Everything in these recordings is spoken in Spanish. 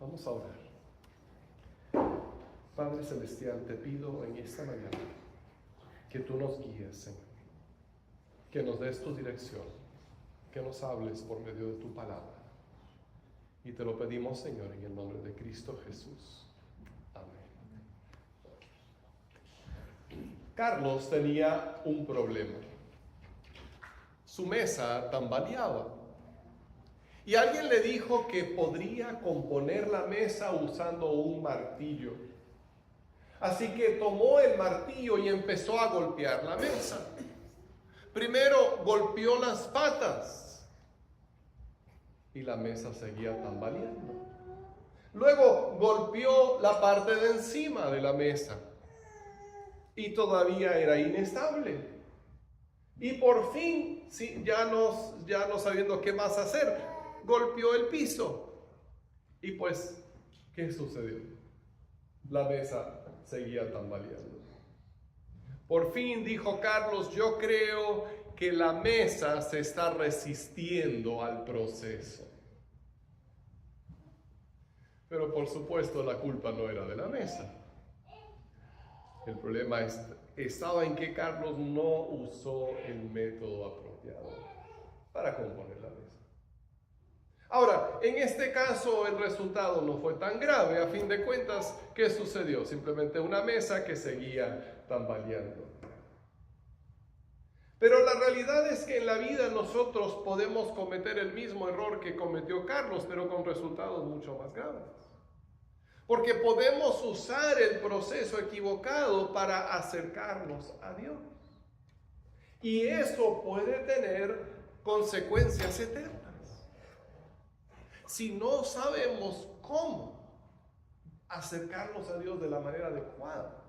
Vamos a orar. Padre Celestial, te pido en esta mañana que tú nos guíes, Señor, que nos des tu dirección, que nos hables por medio de tu palabra. Y te lo pedimos, Señor, en el nombre de Cristo Jesús. Amén. Carlos tenía un problema. Su mesa tambaleaba. Y alguien le dijo que podría componer la mesa usando un martillo. Así que tomó el martillo y empezó a golpear la mesa. Primero golpeó las patas y la mesa seguía tambaleando. Luego golpeó la parte de encima de la mesa y todavía era inestable. Y por fin, ya no sabiendo qué más hacer, golpeó el piso. Y pues, ¿qué sucedió? La mesa seguía tambaleando. Por fin dijo Carlos: yo creo que la mesa se está resistiendo al proceso. Pero por supuesto la culpa no era de la mesa. El problema estaba en que Carlos no usó el método apropiado para componer la mesa. Ahora, en este caso el resultado no fue tan grave. A fin de cuentas, ¿qué sucedió? Simplemente una mesa que seguía tambaleando. Pero la realidad es que en la vida nosotros podemos cometer el mismo error que cometió Carlos, pero con resultados mucho más graves. Porque podemos usar el proceso equivocado para acercarnos a Dios. Y eso puede tener consecuencias eternas. Si no sabemos cómo acercarnos a Dios de la manera adecuada,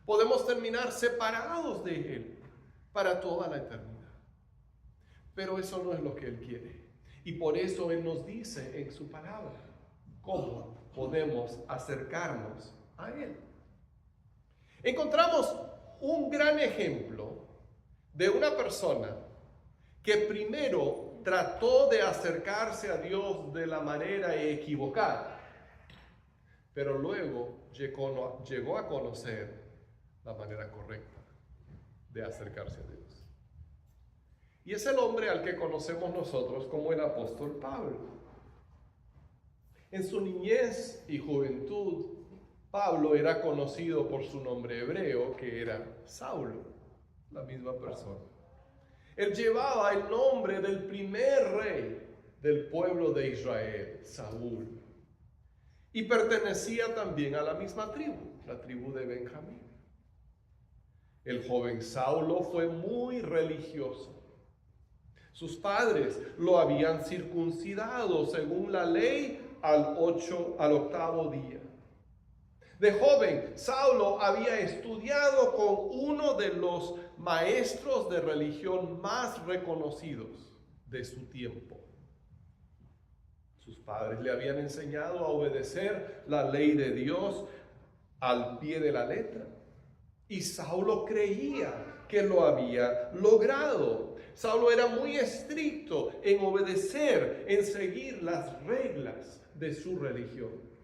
podemos terminar separados de Él para toda la eternidad. Pero eso no es lo que Él quiere. Y por eso Él nos dice en su palabra cómo podemos acercarnos a Él. Encontramos un gran ejemplo de una persona que primero trató de acercarse a Dios de la manera equivocada, pero luego llegó a conocer la manera correcta de acercarse a Dios. Y es el hombre al que conocemos nosotros como el apóstol Pablo. En su niñez y juventud, Pablo era conocido por su nombre hebreo, que era Saulo, la misma persona. Él llevaba el nombre del primer rey del pueblo de Israel, Saúl. Y pertenecía también a la misma tribu, la tribu de Benjamín. El joven Saulo fue muy religioso. Sus padres lo habían circuncidado según la ley al octavo día. De joven, Saulo había estudiado con uno de los maestros de religión más reconocidos de su tiempo. Sus padres le habían enseñado a obedecer la ley de Dios al pie de la letra. Y Saulo creía que lo había logrado. Saulo era muy estricto en obedecer, en seguir las reglas de su religión.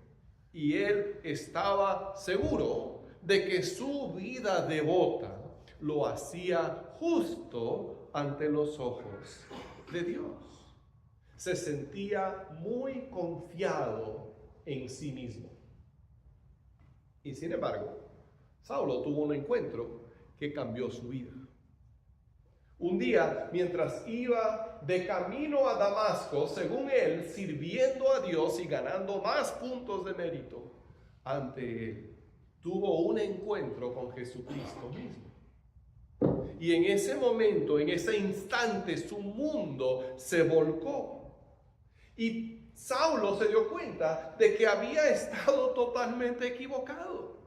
Y él estaba seguro de que su vida devota lo hacía justo ante los ojos de Dios. Se sentía muy confiado en sí mismo. Y sin embargo, Saulo tuvo un encuentro que cambió su vida. Un día, mientras iba de camino a Damasco, según él, sirviendo a Dios y ganando más puntos de mérito ante él, tuvo un encuentro con Jesucristo mismo. Y en ese momento, en ese instante, su mundo se volcó. Y Saulo se dio cuenta de que había estado totalmente equivocado.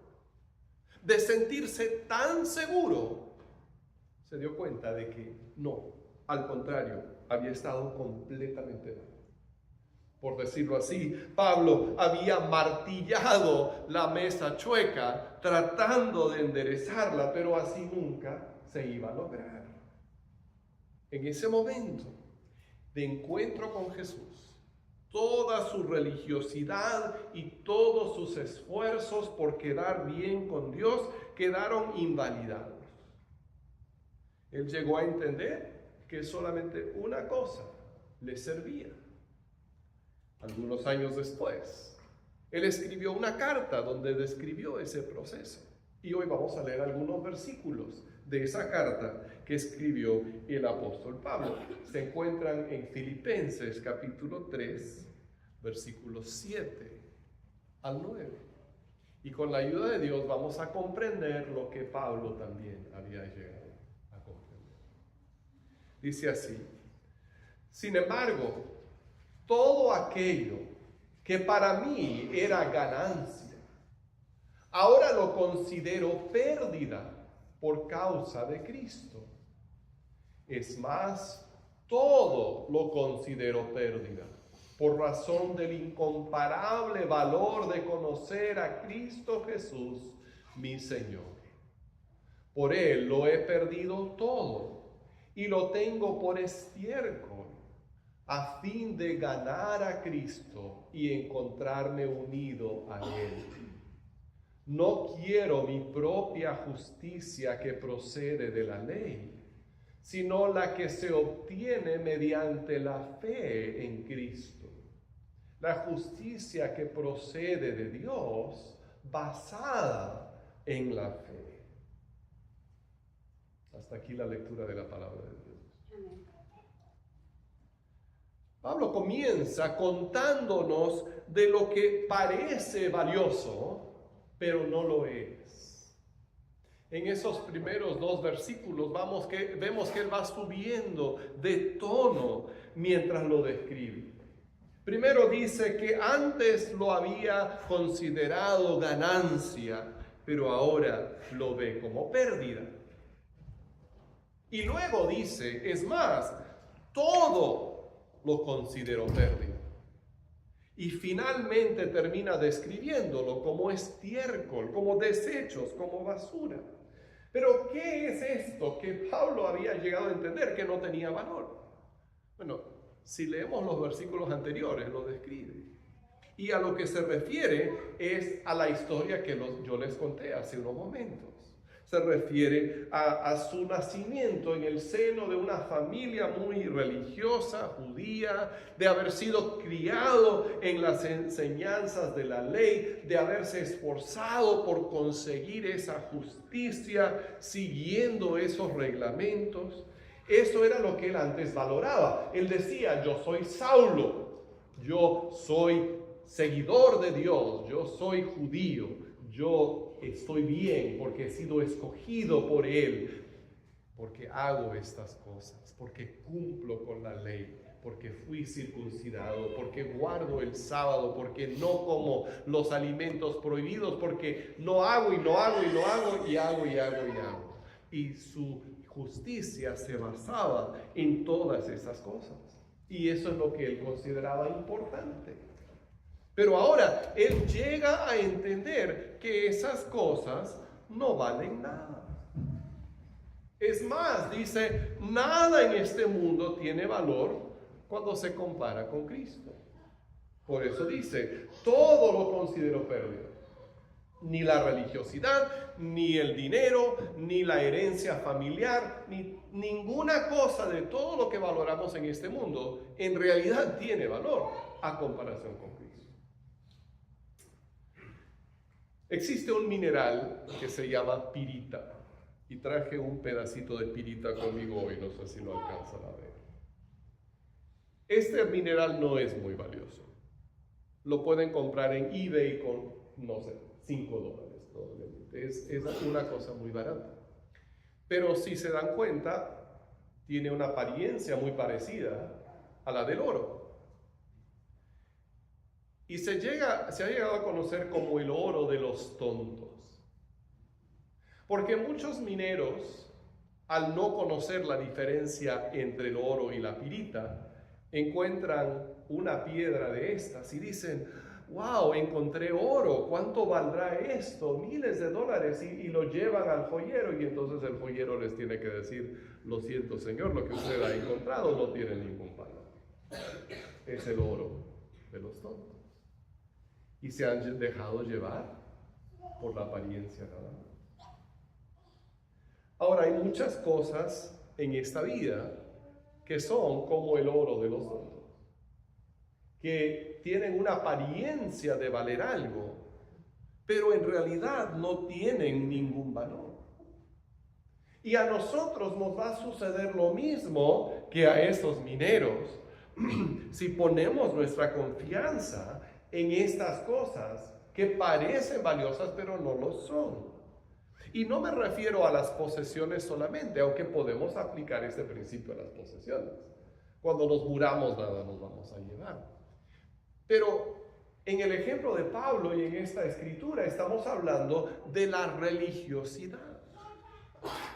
De sentirse tan seguro, se dio cuenta de que no, al contrario, había estado completamente mal. Por decirlo así, Pablo había martillado la mesa chueca tratando de enderezarla, pero así nunca se iba a lograr. En ese momento de encuentro con Jesús, toda su religiosidad y todos sus esfuerzos por quedar bien con Dios quedaron invalidados. Él llegó a entender que solamente una cosa le servía. Algunos años después, él escribió una carta donde describió ese proceso. Y hoy vamos a leer algunos versículos de esa carta que escribió el apóstol Pablo. Se encuentran en Filipenses capítulo 3, versículos 7 al 9. Y con la ayuda de Dios vamos a comprender lo que Pablo también había llegado a comprender. Dice así: sin embargo, todo aquello que para mí era ganancia, ahora lo considero pérdida por causa de Cristo. Es más, todo lo considero pérdida por razón del incomparable valor de conocer a Cristo Jesús, mi Señor. Por Él lo he perdido todo y lo tengo por estiércol, a fin de ganar a Cristo y encontrarme unido a Él. No quiero mi propia justicia que procede de la ley, sino la que se obtiene mediante la fe en Cristo. La justicia que procede de Dios basada en la fe. Hasta aquí la lectura de la palabra de Dios. Pablo comienza contándonos de lo que parece valioso, pero no lo es. En esos primeros 2 versículos vemos que él va subiendo de tono mientras lo describe. Primero dice que antes lo había considerado ganancia, pero ahora lo ve como pérdida. Y luego dice, es más, todo lo consideró pérdida. Y finalmente termina describiéndolo como estiércol, como desechos, como basura. Pero ¿qué es esto que Pablo había llegado a entender que no tenía valor? Bueno, si leemos los versículos anteriores, lo describe. Y a lo que se refiere es a la historia que yo les conté hace unos momentos. Se refiere a su nacimiento en el seno de una familia muy religiosa, judía, de haber sido criado en las enseñanzas de la ley, de haberse esforzado por conseguir esa justicia, siguiendo esos reglamentos. Eso era lo que él antes valoraba. Él decía, yo soy Saulo, yo soy seguidor de Dios, yo soy judío, yo estoy bien porque he sido escogido por Él, porque hago estas cosas, porque cumplo con la ley, porque fui circuncidado, porque guardo el sábado, porque no como los alimentos prohibidos, porque no hago y no hago y no hago y hago y hago y hago. Y su justicia se basaba en todas esas cosas. Y eso es lo que él consideraba importante. Pero ahora él llega a entender que esas cosas no valen nada. Es más, dice, nada en este mundo tiene valor cuando se compara con Cristo. Por eso dice, todo lo considero pérdida. Ni la religiosidad, ni el dinero, ni la herencia familiar, ni ninguna cosa de todo lo que valoramos en este mundo en realidad tiene valor a comparación con Cristo. Existe un mineral que se llama pirita, y traje un pedacito de pirita conmigo hoy, no sé si lo alcanzan a ver. Este mineral no es muy valioso. Lo pueden comprar en eBay con, no sé, $5 probablemente. Es una cosa muy barata. Pero si se dan cuenta, tiene una apariencia muy parecida a la del oro. Y se ha llegado a conocer como el oro de los tontos. Porque muchos mineros, al no conocer la diferencia entre el oro y la pirita, encuentran una piedra de estas y dicen, wow, encontré oro, ¿cuánto valdrá esto? Miles de dólares, y lo llevan al joyero, y entonces el joyero les tiene que decir, lo siento señor, lo que usted ha encontrado no tiene ningún valor. Es el oro de los tontos. Y se han dejado llevar por la apariencia nada más. Ahora, hay muchas cosas en esta vida que son como el oro de los tontos, que tienen una apariencia de valer algo, pero en realidad no tienen ningún valor. Y a nosotros nos va a suceder lo mismo que a esos mineros si ponemos nuestra confianza en estas cosas que parecen valiosas pero no lo son. Y no me refiero a las posesiones solamente, aunque podemos aplicar este principio a las posesiones. Cuando nos juramos nada nos vamos a llevar. Pero en el ejemplo de Pablo y en esta escritura estamos hablando de la religiosidad.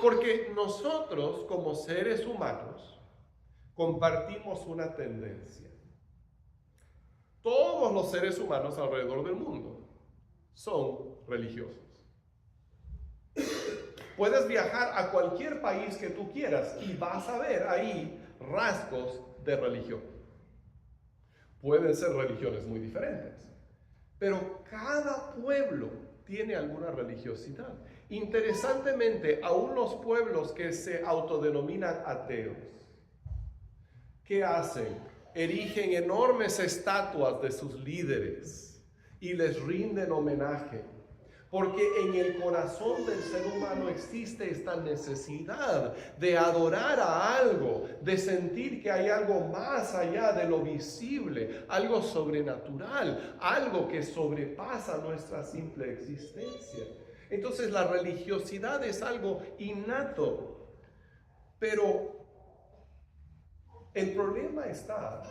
Porque nosotros como seres humanos compartimos una tendencia. Todos los seres humanos alrededor del mundo son religiosos. Puedes viajar a cualquier país que tú quieras y vas a ver ahí rasgos de religión. Pueden ser religiones muy diferentes, pero cada pueblo tiene alguna religiosidad. Interesantemente, aún los pueblos que se autodenominan ateos, ¿qué hacen? Erigen enormes estatuas de sus líderes y les rinden homenaje. Porque en el corazón del ser humano existe esta necesidad de adorar a algo, de sentir que hay algo más allá de lo visible, algo sobrenatural, algo que sobrepasa nuestra simple existencia. Entonces la religiosidad es algo innato, pero el problema está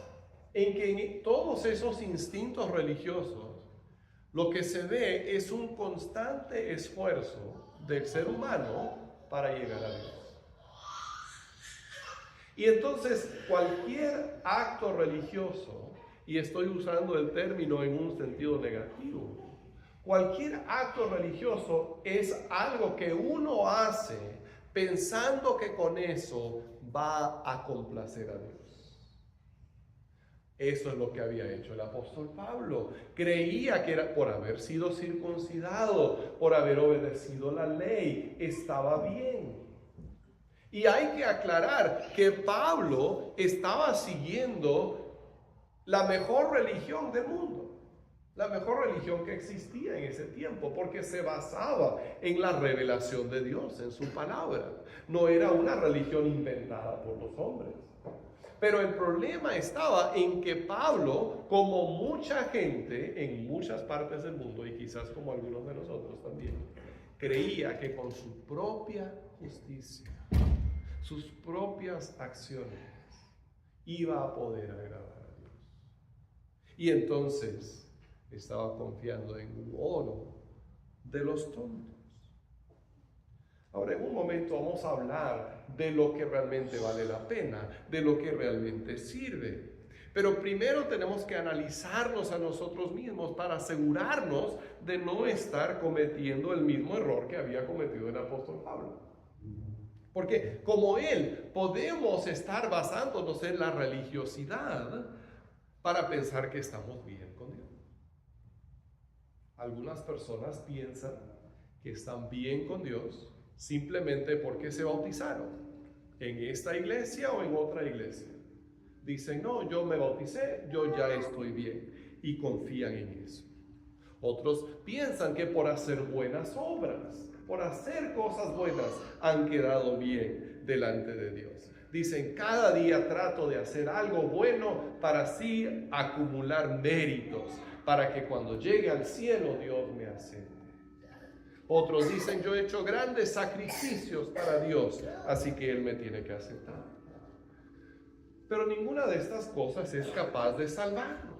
en que en todos esos instintos religiosos lo que se ve es un constante esfuerzo del ser humano para llegar a Dios. Y entonces cualquier acto religioso, y estoy usando el término en un sentido negativo, cualquier acto religioso es algo que uno hace pensando que con eso va a complacer a Dios. Eso es lo que había hecho el apóstol Pablo. Creía que era por haber sido circuncidado, por haber obedecido la ley, estaba bien. Y hay que aclarar que Pablo estaba siguiendo la mejor religión del mundo, la mejor religión que existía en ese tiempo, porque se basaba en la revelación de Dios, en su palabra. No era una religión inventada por los hombres. Pero el problema estaba en que Pablo, como mucha gente en muchas partes del mundo, y quizás como algunos de nosotros también, creía que con su propia justicia, sus propias acciones, iba a poder agradar a Dios. Y entonces estaba confiando en un oro de los tontos. Ahora, en un momento vamos a hablar de lo que realmente vale la pena, de lo que realmente sirve. Pero primero tenemos que analizarnos a nosotros mismos para asegurarnos de no estar cometiendo el mismo error que había cometido el apóstol Pablo. Porque como él, podemos estar basándonos en la religiosidad para pensar que estamos bien con Dios. Algunas personas piensan que están bien con Dios simplemente porque se bautizaron en esta iglesia o en otra iglesia. Dicen, no, yo me bauticé, yo ya estoy bien, y confían en eso. Otros piensan que por hacer buenas obras, por hacer cosas buenas, han quedado bien delante de Dios. Dicen, cada día trato de hacer algo bueno para así acumular méritos, para que cuando llegue al cielo Dios me acepte. Otros dicen, yo he hecho grandes sacrificios para Dios, así que Él me tiene que aceptar. Pero ninguna de estas cosas es capaz de salvarnos.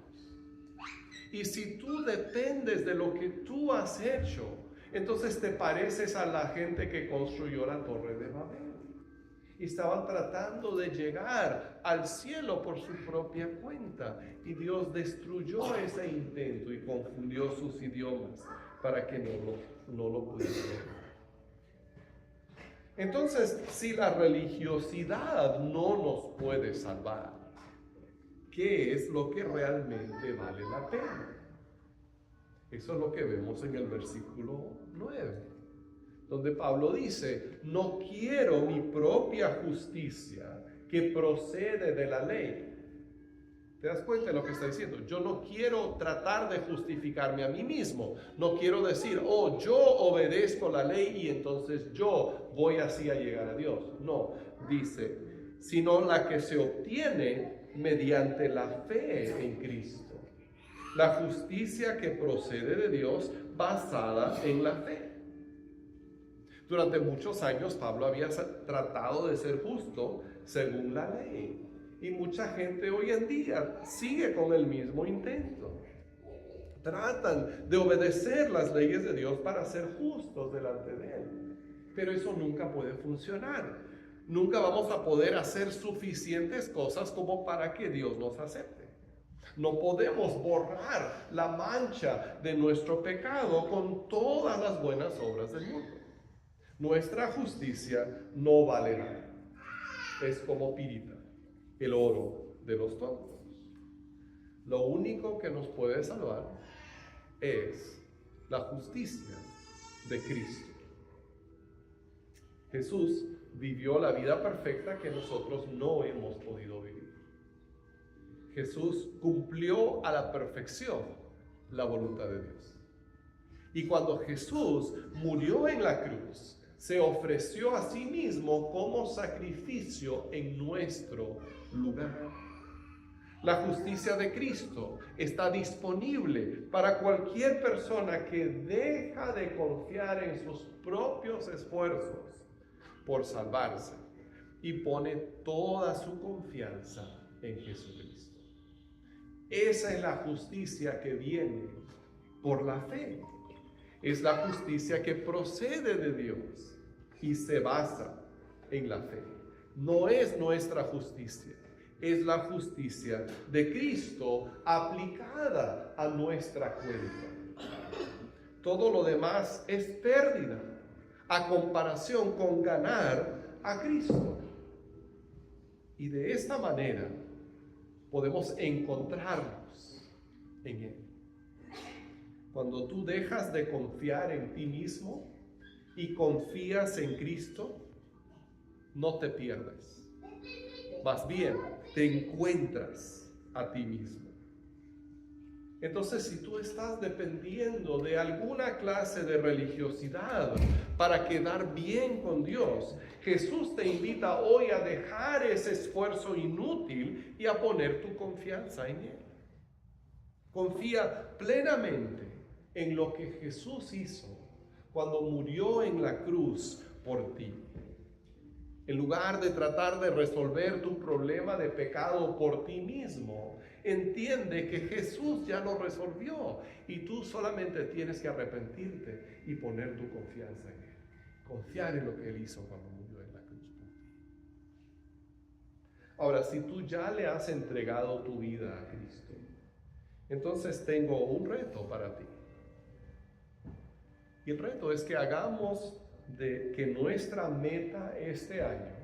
Y si tú dependes de lo que tú has hecho, entonces te pareces a la gente que construyó la Torre de Babel. Y estaban tratando de llegar al cielo por su propia cuenta. Y Dios destruyó ese intento y confundió sus idiomas para que no lo pudieran. Entonces, si la religiosidad no nos puede salvar, qué es lo que realmente vale la pena. Eso es lo que vemos en el versículo 9, donde Pablo dice: no quiero mi propia justicia que procede de la ley. ¿Te das cuenta de lo que está diciendo? Yo no quiero tratar de justificarme a mí mismo. No quiero decir, yo obedezco la ley y entonces yo voy así a llegar a Dios. No, dice, sino la que se obtiene mediante la fe en Cristo. La justicia que procede de Dios basada en la fe. Durante muchos años Pablo había tratado de ser justo según la ley. Y mucha gente hoy en día sigue con el mismo intento. Tratan de obedecer las leyes de Dios para ser justos delante de Él. Pero eso nunca puede funcionar. Nunca vamos a poder hacer suficientes cosas como para que Dios nos acepte. No podemos borrar la mancha de nuestro pecado con todas las buenas obras del mundo. Nuestra justicia no vale nada. Es como pirita, el oro de los tontos. Lo único que nos puede salvar es la justicia de Cristo. Jesús vivió la vida perfecta que nosotros no hemos podido vivir. Jesús cumplió a la perfección la voluntad de Dios. Y cuando Jesús murió en la cruz, se ofreció a sí mismo como sacrificio en nuestro lugar. La justicia de Cristo está disponible para cualquier persona que deja de confiar en sus propios esfuerzos por salvarse y pone toda su confianza en Jesucristo. Esa es la justicia que viene por la fe. Es la justicia que procede de Dios y se basa en la fe. No es nuestra justicia, es la justicia de Cristo aplicada a nuestra cuenta. Todo lo demás es pérdida a comparación con ganar a Cristo. Y de esta manera podemos encontrarnos en Él. Cuando tú dejas de confiar en ti mismo y confías en Cristo, no te pierdes. Más bien, te encuentras a ti mismo. Entonces, si tú estás dependiendo de alguna clase de religiosidad para quedar bien con Dios, Jesús te invita hoy a dejar ese esfuerzo inútil y a poner tu confianza en Él. Confía plenamente en lo que Jesús hizo cuando murió en la cruz por ti. En lugar de tratar de resolver tu problema de pecado por ti mismo, entiende que Jesús ya lo resolvió y tú solamente tienes que arrepentirte y poner tu confianza en Él. Confiar en lo que Él hizo cuando murió en la cruz por ti. Ahora, si tú ya le has entregado tu vida a Cristo, entonces tengo un reto para ti. Y el reto es que hagamos de que nuestra meta este año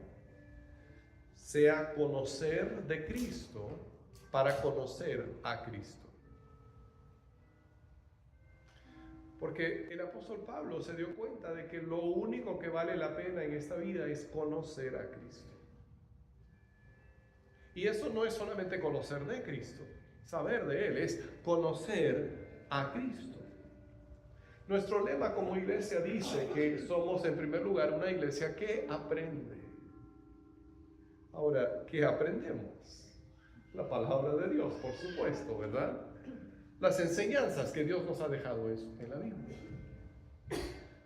sea conocer de Cristo para conocer a Cristo. Porque el apóstol Pablo se dio cuenta de que lo único que vale la pena en esta vida es conocer a Cristo. Y eso no es solamente conocer de Cristo, saber de Él, es conocer a Cristo. Nuestro lema como iglesia dice que somos en primer lugar una iglesia que aprende. Ahora, ¿qué aprendemos? La palabra de Dios, por supuesto, ¿verdad? Las enseñanzas que Dios nos ha dejado en la Biblia.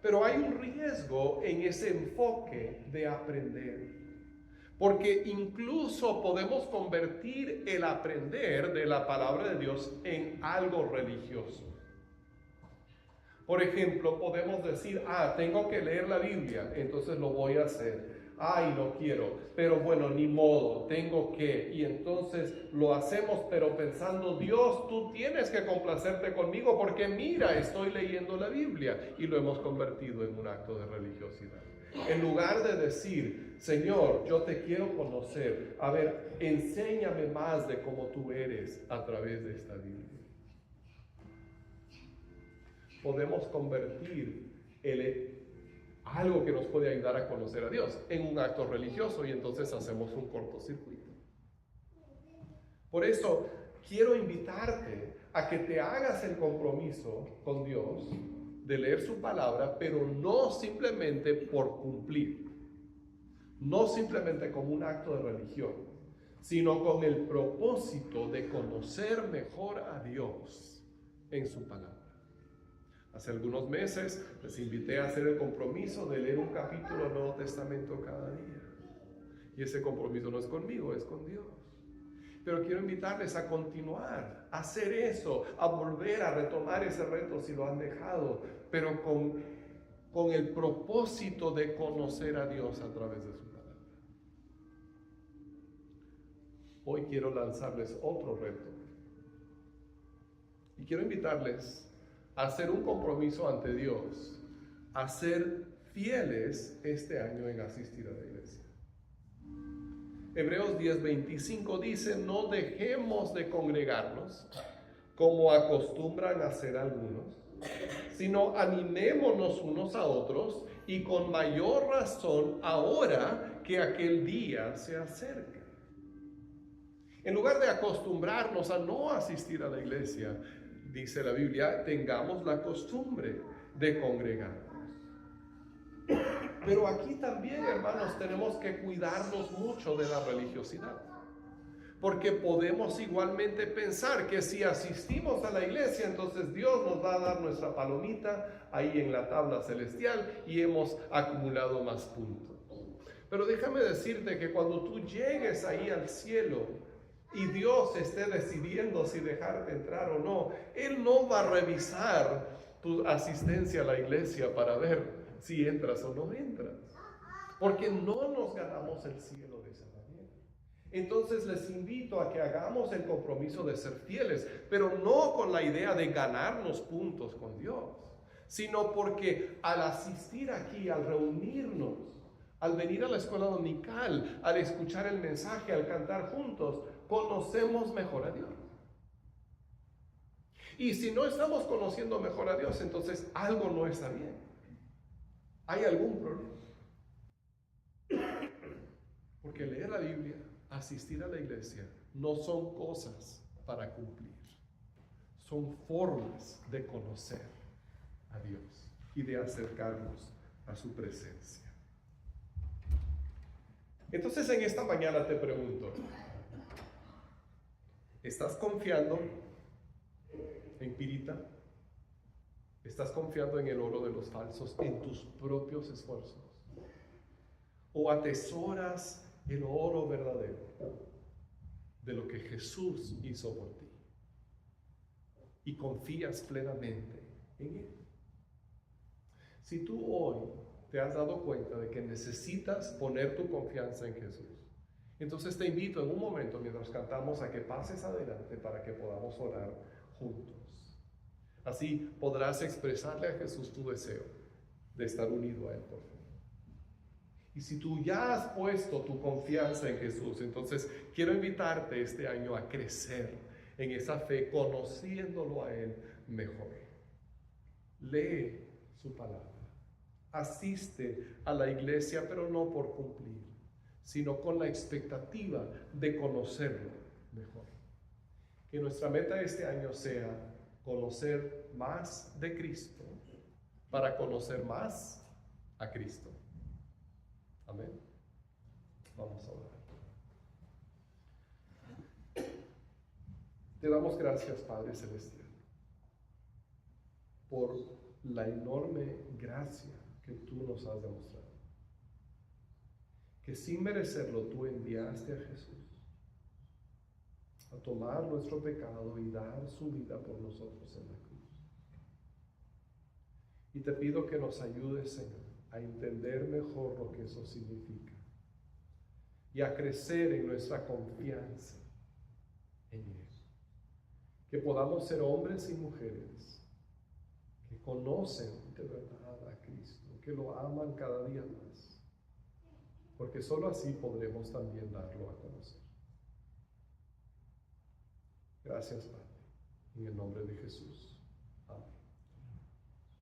Pero hay un riesgo en ese enfoque de aprender. Porque incluso podemos convertir el aprender de la palabra de Dios en algo religioso. Por ejemplo, podemos decir, tengo que leer la Biblia, entonces lo voy a hacer. Y no quiero, pero bueno, ni modo, tengo que. Y entonces lo hacemos, pero pensando, Dios, tú tienes que complacerte conmigo porque mira, estoy leyendo la Biblia. Y lo hemos convertido en un acto de religiosidad. En lugar de decir, Señor, yo te quiero conocer, a ver, enséñame más de cómo tú eres a través de esta Biblia. Podemos convertir algo que nos puede ayudar a conocer a Dios en un acto religioso y entonces hacemos un cortocircuito. Por eso quiero invitarte a que te hagas el compromiso con Dios de leer su palabra, pero no simplemente por cumplir, no simplemente como un acto de religión, sino con el propósito de conocer mejor a Dios en su palabra. Hace algunos meses les invité a hacer el compromiso de leer un capítulo del Nuevo Testamento cada día. Y ese compromiso no es conmigo, es con Dios. Pero quiero invitarles a continuar, a hacer eso, a volver a retomar ese reto si lo han dejado, pero con el propósito de conocer a Dios a través de su palabra. Hoy quiero lanzarles otro reto. Y quiero invitarles a hacer un compromiso ante Dios, a ser fieles este año en asistir a la iglesia. Hebreos 10:25 dice, no dejemos de congregarnos como acostumbran a hacer algunos, sino animémonos unos a otros y con mayor razón ahora que aquel día se acerca. En lugar de acostumbrarnos a no asistir a la iglesia, dice la Biblia, tengamos la costumbre de congregarnos. Pero aquí también, hermanos, tenemos que cuidarnos mucho de la religiosidad. Porque podemos igualmente pensar que si asistimos a la iglesia, entonces Dios nos va a dar nuestra palomita ahí en la tabla celestial y hemos acumulado más puntos. Pero déjame decirte que cuando tú llegues ahí al cielo y Dios esté decidiendo si dejarte entrar o no, Él no va a revisar tu asistencia a la iglesia para ver si entras o no entras, porque no nos ganamos el cielo de esa manera. Entonces les invito a que hagamos el compromiso de ser fieles, pero no con la idea de ganarnos puntos con Dios, sino porque al asistir aquí, al reunirnos, al venir a la escuela dominical, al escuchar el mensaje, al cantar juntos, conocemos mejor a Dios. Y si no estamos conociendo mejor a Dios, entonces algo no está bien. ¿Hay algún problema? Porque leer la Biblia, asistir a la iglesia, no son cosas para cumplir. Son formas de conocer a Dios y de acercarnos a su presencia. Entonces en esta mañana te pregunto, ¿estás confiando en Pirita? ¿Estás confiando en el oro de los falsos, en tus propios esfuerzos? ¿O atesoras el oro verdadero de lo que Jesús hizo por ti? Y confías plenamente en Él. Si tú hoy te has dado cuenta de que necesitas poner tu confianza en Jesús, entonces te invito en un momento mientras cantamos a que pases adelante para que podamos orar juntos. Así podrás expresarle a Jesús tu deseo de estar unido a Él por fe. Y si tú ya has puesto tu confianza en Jesús, entonces quiero invitarte este año a crecer en esa fe, conociéndolo a Él mejor. Lee su palabra. Asiste a la iglesia, pero no por cumplir, sino con la expectativa de conocerlo mejor. Que nuestra meta este año sea conocer más de Cristo para conocer más a Cristo. Amén. Vamos a orar. Te damos gracias, Padre Celestial, por la enorme gracia que tú nos has demostrado. Que sin merecerlo tú enviaste a Jesús a tomar nuestro pecado y dar su vida por nosotros en la cruz. Y te pido que nos ayudes, Señor, a entender mejor lo que eso significa y a crecer en nuestra confianza en Él. Que podamos ser hombres y mujeres que conocen de verdad a Cristo que lo aman cada día más, porque solo así podremos también darlo a conocer. Gracias, Padre, en el nombre de Jesús.